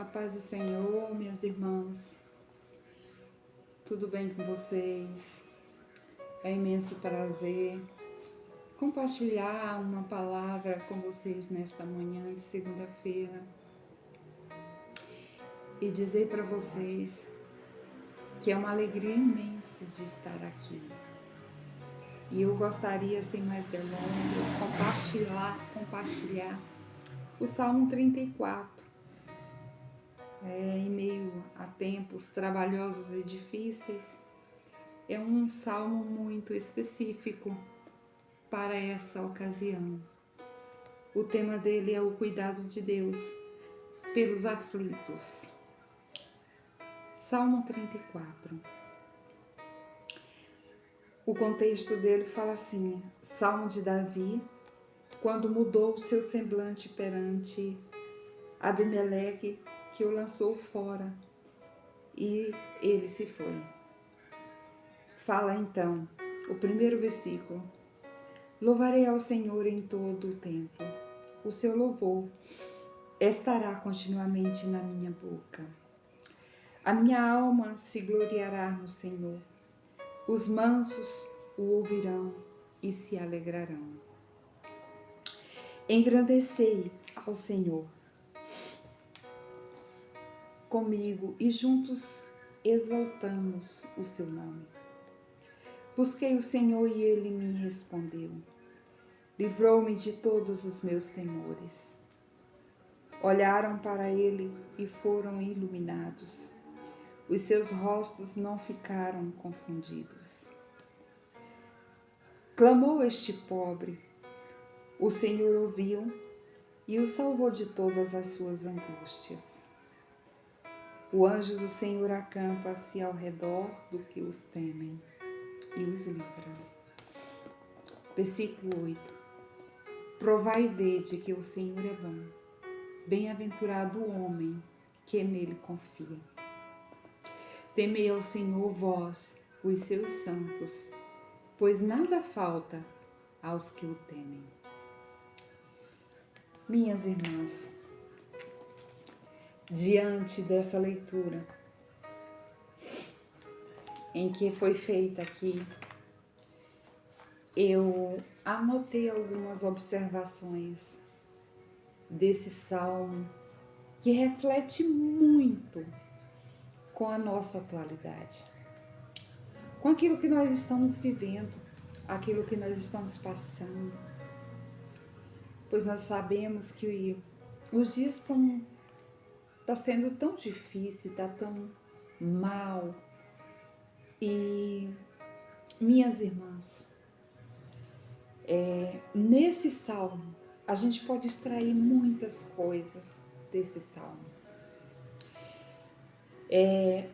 A paz do Senhor, minhas irmãs, tudo bem com vocês? É imenso prazer compartilhar uma palavra com vocês nesta manhã de segunda-feira e dizer para vocês que é uma alegria imensa de estar aqui. E eu gostaria, sem mais delongas, compartilhar o Salmo 34. Em meio a tempos trabalhosos e difíceis, é um salmo muito específico para essa ocasião. O tema dele é o cuidado de Deus pelos aflitos. Salmo 34. O contexto dele fala assim: Salmo de Davi, quando mudou o seu semblante perante Abimeleque, que o lançou fora, e ele se foi. Fala então o primeiro versículo: Louvarei ao Senhor em todo o tempo. O seu louvor estará continuamente na minha boca. A minha alma se gloriará no Senhor. Os mansos o ouvirão e se alegrarão. Engrandecei ao Senhor comigo e juntos exaltamos o seu nome. Busquei o Senhor e ele me respondeu. Livrou-me de todos os meus temores. Olharam para ele e foram iluminados. Os seus rostos não ficaram confundidos. Clamou este pobre. O Senhor ouviu e o salvou de todas as suas angústias. O anjo do Senhor acampa-se ao redor do que os temem e os livra. Versículo 8. Provai e vede que o Senhor é bom. Bem-aventurado o homem que nele confia. Temei ao Senhor vós, os seus santos, pois nada falta aos que o temem. Minhas irmãs, diante dessa leitura em que foi feita aqui, eu anotei algumas observações desse salmo que reflete muito com a nossa atualidade, com aquilo que nós estamos vivendo, aquilo que nós estamos passando, pois nós sabemos que os dias está sendo tão difícil, está tão mal. E, minhas irmãs, nesse salmo, a gente pode extrair muitas coisas desse salmo.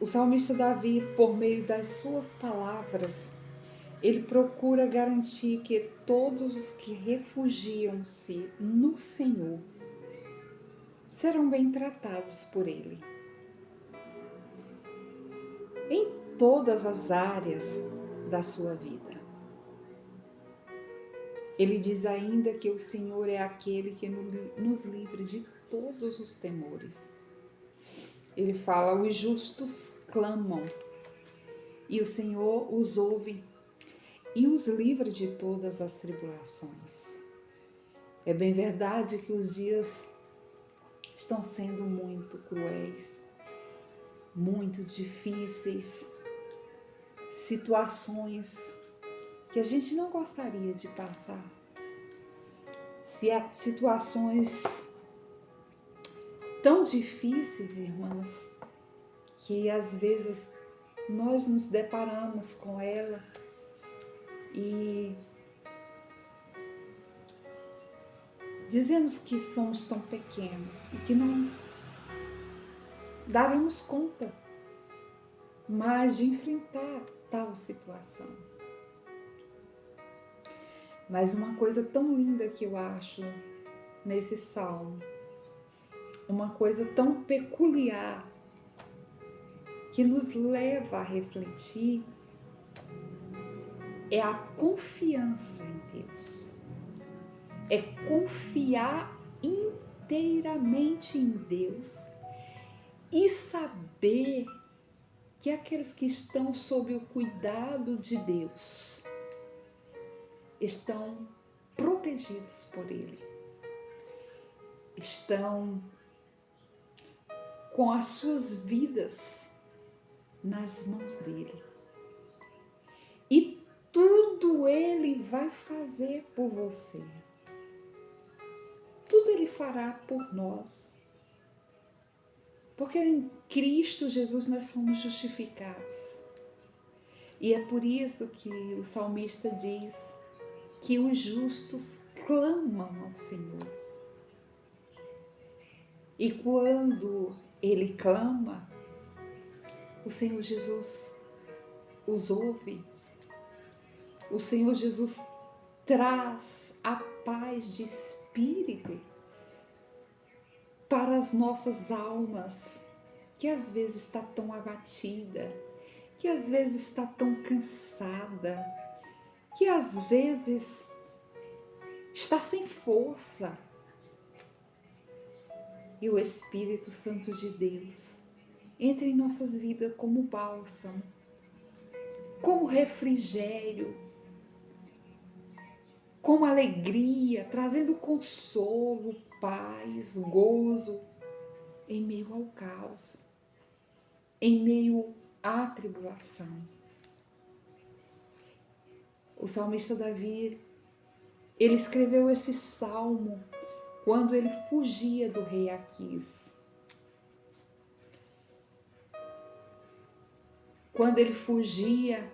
O salmista Davi, por meio das suas palavras, ele procura garantir que todos os que refugiam-se no Senhor serão bem tratados por ele. Em todas as áreas da sua vida. Ele diz ainda que o Senhor é aquele que nos livra de todos os temores. Ele fala: os justos clamam e o Senhor os ouve e os livra de todas as tribulações. É bem verdade que os dias estão sendo muito cruéis, muito difíceis, situações que a gente não gostaria de passar, situações tão difíceis, irmãs, que às vezes nós nos deparamos com ela e dizemos que somos tão pequenos e que não daremos conta mais de enfrentar tal situação. Mas uma coisa tão linda que eu acho nesse salmo, uma coisa tão peculiar que nos leva a refletir, é a confiança em Deus. É confiar inteiramente em Deus e saber que aqueles que estão sob o cuidado de Deus estão protegidos por Ele, estão com as suas vidas nas mãos dele. E tudo Ele vai fazer por você. Tudo Ele fará por nós. Porque em Cristo Jesus nós fomos justificados. E é por isso que o salmista diz que os justos clamam ao Senhor. E quando ele clama, o Senhor Jesus os ouve. O Senhor Jesus traz a paz de espírito para as nossas almas, que às vezes está tão abatida, que às vezes está tão cansada, que às vezes está sem força. E o Espírito Santo de Deus entra em nossas vidas como bálsamo, como refrigério, como alegria, trazendo consolo, paz, gozo, em meio ao caos, em meio à tribulação. O salmista Davi, ele escreveu esse salmo quando ele fugia do rei Aquis. Quando ele fugia,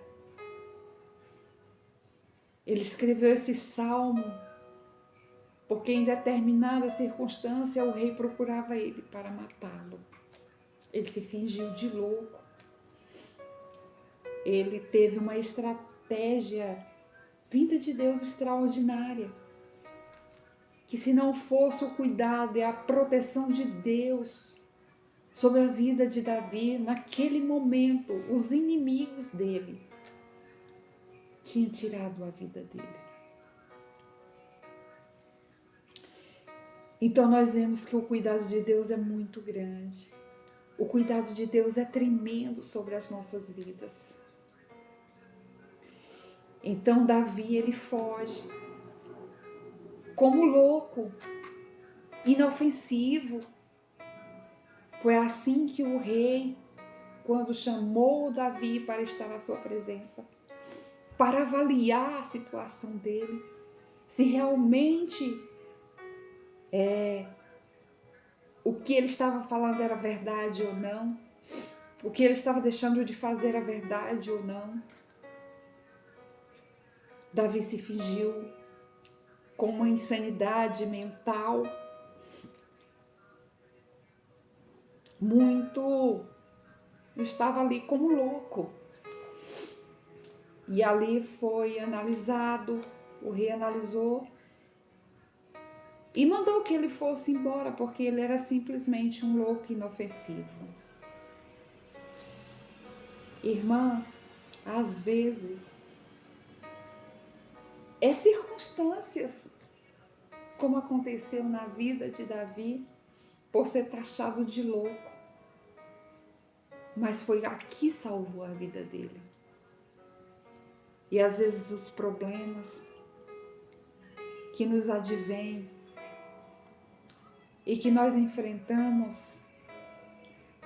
ele escreveu esse salmo porque em determinada circunstância o rei procurava ele para matá-lo. Ele se fingiu de louco. Ele teve uma estratégia vinda de Deus extraordinária, que se não fosse o cuidado e a proteção de Deus sobre a vida de Davi, naquele momento, os inimigos dele tinham tirado a vida dele. Então nós vemos que o cuidado de Deus é muito grande. O cuidado de Deus é tremendo sobre as nossas vidas. Então Davi, ele foge como louco, inofensivo. Foi assim que o rei, quando chamou Davi para estar na sua presença, para avaliar a situação dele, se realmente o que ele estava falando era verdade ou não, o que ele estava deixando de fazer era verdade ou não. Davi se fingiu com uma insanidade mental estava ali como louco. E ali foi analisado, o rei analisou e mandou que ele fosse embora, porque ele era simplesmente um louco inofensivo. Irmã, às vezes, é circunstâncias, como aconteceu na vida de Davi, por ser taxado de louco. Mas foi aqui que salvou a vida dele. E às vezes os problemas que nos advêm e que nós enfrentamos,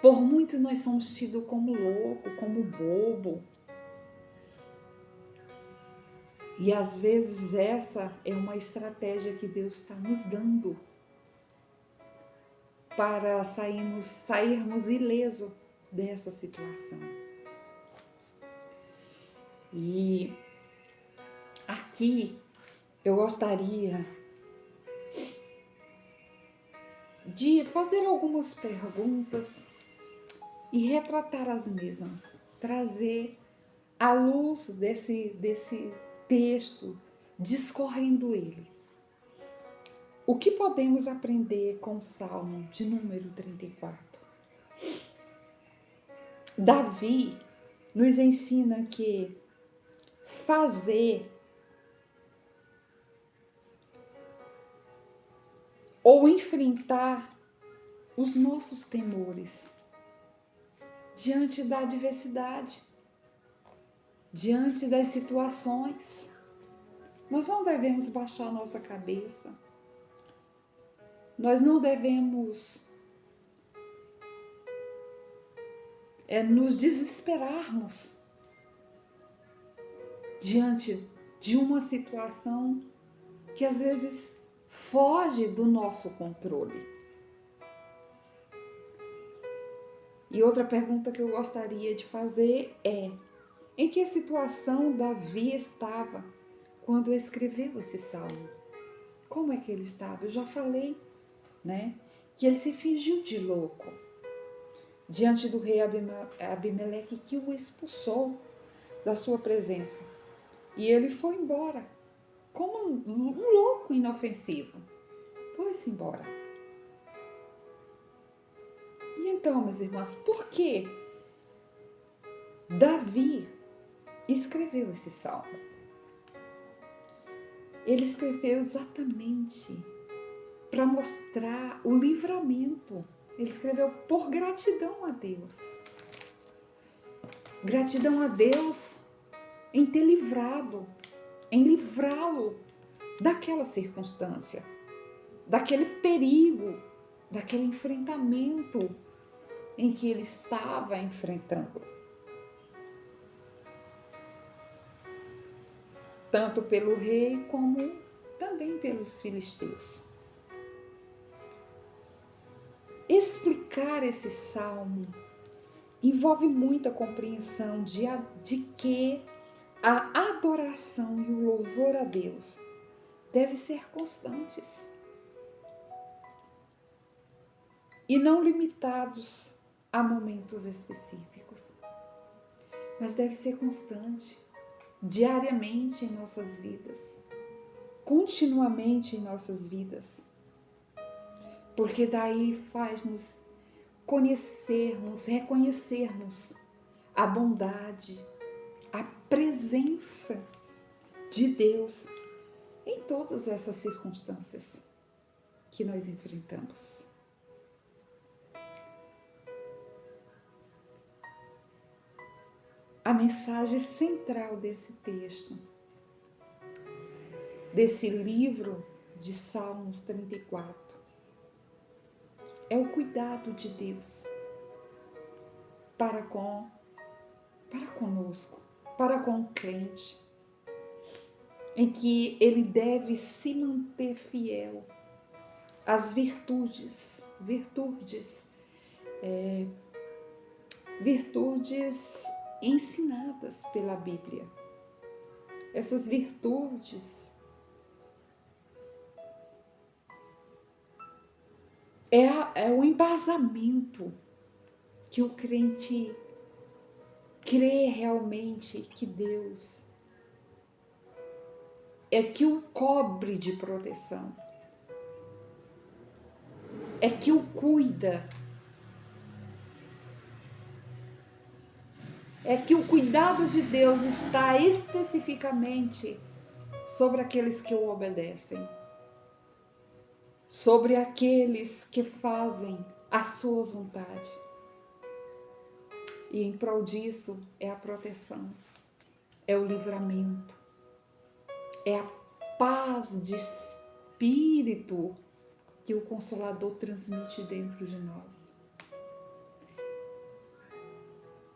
por muito nós somos tidos como louco, como bobo. E às vezes essa é uma estratégia que Deus está nos dando para sairmos ileso dessa situação. E aqui eu gostaria de fazer algumas perguntas e retratar as mesmas, trazer à luz desse texto, discorrendo ele. O que podemos aprender com o Salmo de número 34? Davi nos ensina que fazer ou enfrentar os nossos temores diante da adversidade, diante das situações. Nós não devemos baixar nossa cabeça. Nós não devemos nos desesperarmos diante de uma situação que às vezes foge do nosso controle. E outra pergunta que eu gostaria de fazer é: em que situação Davi estava quando escreveu esse salmo? Como é que ele estava? Eu já falei, né? Que ele se fingiu de louco diante do rei Abimeleque, que o expulsou da sua presença. E ele foi embora, como um louco inofensivo. Foi-se embora. E então, meus irmãos, por que Davi escreveu esse salmo? Ele escreveu exatamente para mostrar o livramento. Ele escreveu por gratidão a Deus. Gratidão a Deus em ter livrado, em livrá-lo daquela circunstância, daquele perigo, daquele enfrentamento em que ele estava enfrentando. Tanto pelo rei como também pelos filisteus. Explicar esse salmo envolve muita compreensão de que a adoração e o louvor a Deus devem ser constantes e não limitados a momentos específicos, mas deve ser constante, diariamente em nossas vidas, continuamente em nossas vidas, porque daí faz-nos conhecermos, reconhecermos a bondade, a presença de Deus em todas essas circunstâncias que nós enfrentamos. A mensagem central desse texto, desse livro de Salmos 34, é o cuidado de Deus para conosco, para com o crente, em que ele deve se manter fiel às virtudes ensinadas pela Bíblia. Essas virtudes é o embasamento que o crente crê realmente que Deus é que o cobre de proteção, é que o cuida, é que o cuidado de Deus está especificamente sobre aqueles que o obedecem, sobre aqueles que fazem a sua vontade. E em prol disso é a proteção, é o livramento, é a paz de espírito que o Consolador transmite dentro de nós.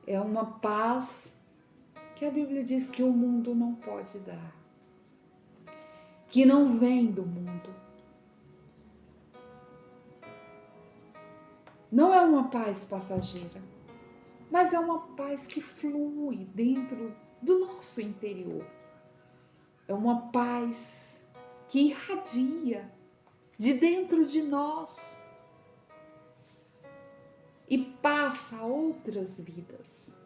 É uma paz que a Bíblia diz que o mundo não pode dar, que não vem do mundo. Não é uma paz passageira, mas é uma paz que flui dentro do nosso interior. É uma paz que irradia de dentro de nós e passa a outras vidas.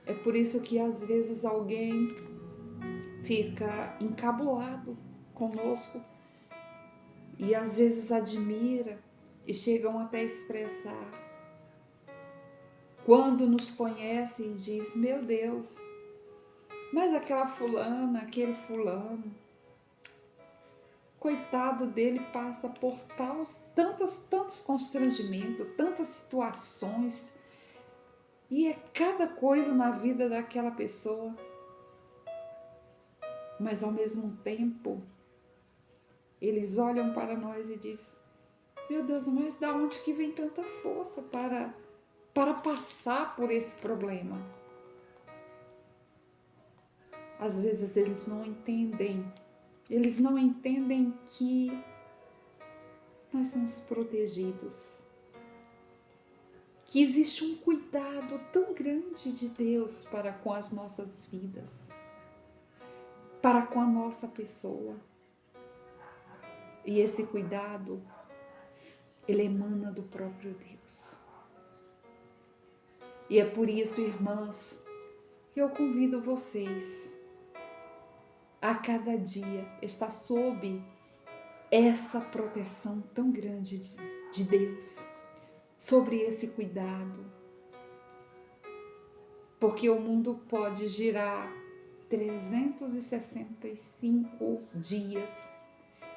É por isso que às vezes alguém fica encabulado conosco e às vezes admira e chegam até a expressar. Quando nos conhece e diz: meu Deus, mas aquela fulana, aquele fulano, coitado dele passa por tantos constrangimentos, tantas situações, e é cada coisa na vida daquela pessoa. Mas ao mesmo tempo, eles olham para nós e dizem: meu Deus, mas da onde que vem tanta força para passar por esse problema? Às vezes eles não entendem que nós somos protegidos, que existe um cuidado tão grande de Deus para com as nossas vidas, para com a nossa pessoa. E esse cuidado, ele emana do próprio Deus. E é por isso, irmãs, que eu convido vocês a cada dia estar sob essa proteção tão grande de Deus, sobre esse cuidado. Porque o mundo pode girar 365 dias,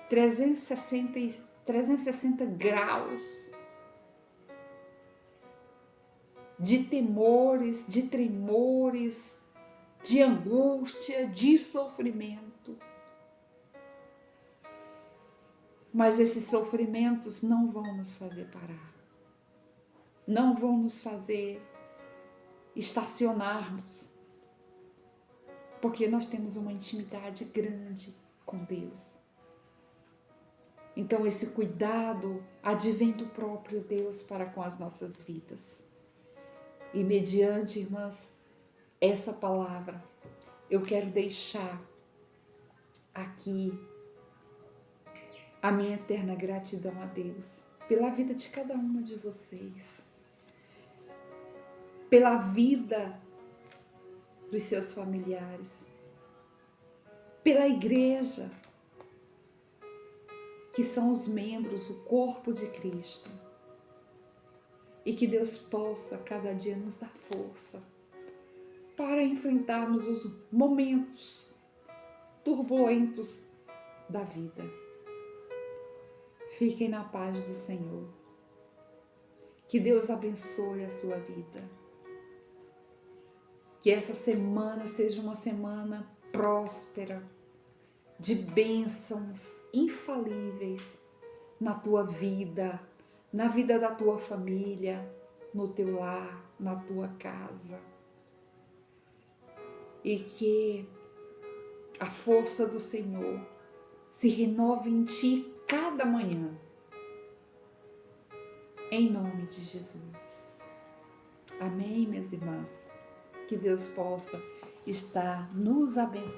360 graus de temores, de tremores, de angústia, de sofrimento. Mas esses sofrimentos não vão nos fazer parar, não vão nos fazer estacionarmos, porque nós temos uma intimidade grande com Deus. Então esse cuidado advém do próprio Deus para com as nossas vidas. E mediante, irmãs, essa palavra, eu quero deixar aqui a minha eterna gratidão a Deus pela vida de cada uma de vocês, pela vida dos seus familiares, pela igreja, que são os membros, o corpo de Cristo. E que Deus possa cada dia nos dar força para enfrentarmos os momentos turbulentos da vida. Fiquem na paz do Senhor. Que Deus abençoe a sua vida. Que essa semana seja uma semana próspera, de bênçãos infalíveis na tua vida, na vida da tua família, no teu lar, na tua casa. E que a força do Senhor se renove em ti cada manhã. Em nome de Jesus. Amém, minhas irmãs? Que Deus possa estar nos abençoando.